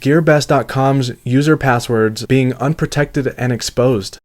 Gearbest.com's user passwords being unprotected and exposed.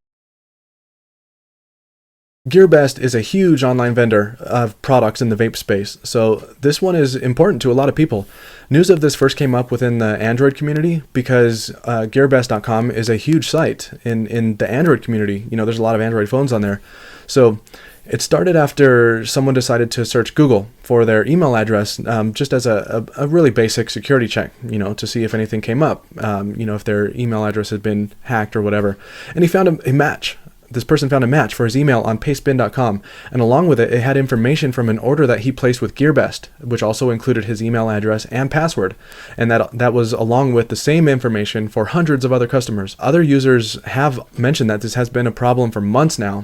Gearbest is a huge online vendor of products in the vape space, so this one is important to a lot of people. News of this first came up within the Android community because Gearbest.com is a huge site in the Android community. You know, there's a lot of Android phones on there. So it started after someone decided to search Google for their email address, just as a really basic security check, you know, to see if anything came up, you know, if their email address had been hacked or whatever. And he found a match. This person found a match for his email on pastebin.com, and along with it, it had information from an order that he placed with Gearbest, which also included his email address and password, and that was along with the same information for hundreds of other customers. Other users have mentioned that this has been a problem for months now,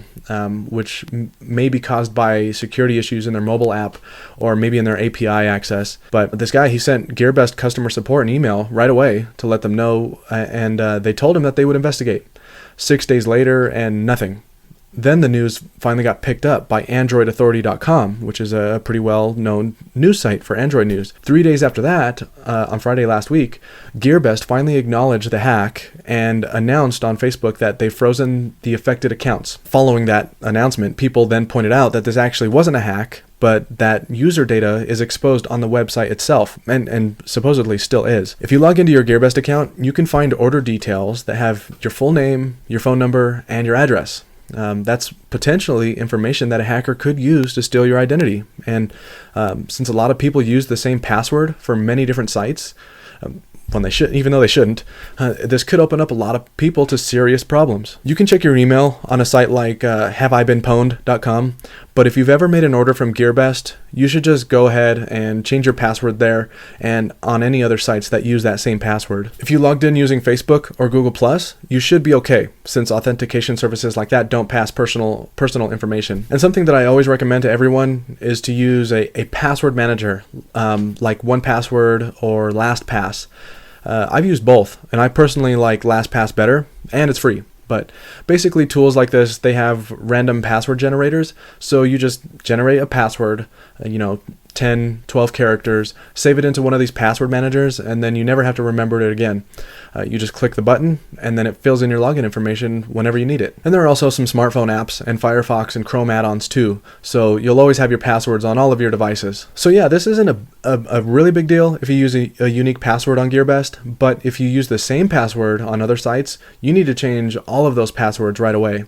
which may be caused by security issues in their mobile app or maybe in their API access. But this guy, he sent Gearbest customer support an email right away to let them know, and they told him that they would investigate. 6 days later, and nothing. Then the news finally got picked up by AndroidAuthority.com, which is a pretty well-known news site for Android news. 3 days after that, on Friday last week, Gearbest finally acknowledged the hack and announced on Facebook that they've frozen the affected accounts. Following that announcement, people then pointed out that this actually wasn't a hack, but that user data is exposed on the website itself, and supposedly still is. If you log into your Gearbest account, you can find order details that have your full name, your phone number, and your address. That's potentially information that a hacker could use to steal your identity. And since a lot of people use the same password for many different sites, when they should, even though they shouldn't, this could open up a lot of people to serious problems. You can check your email on a site like haveibeenpwned.com, but if you've ever made an order from Gearbest, you should just go ahead and change your password there and on any other sites that use that same password. If you logged in using Facebook or Google+, you should be okay, since authentication services like that don't pass personal information. And something that I always recommend to everyone is to use a password manager, like 1Password or LastPass. I've used both, and I personally like LastPass better, and it's free. But basically, tools like this, they have random password generators, so you just generate a password, 10, 12 characters, save it into one of these password managers, and then you never have to remember it again. You just click the button, and then it fills in your login information whenever you need it. And there are also some smartphone apps and Firefox and Chrome add-ons too, so you'll always have your passwords on all of your devices. So yeah, this isn't a really big deal if you use a unique password on Gearbest, but if you use the same password on other sites, you need to change all of those passwords right away.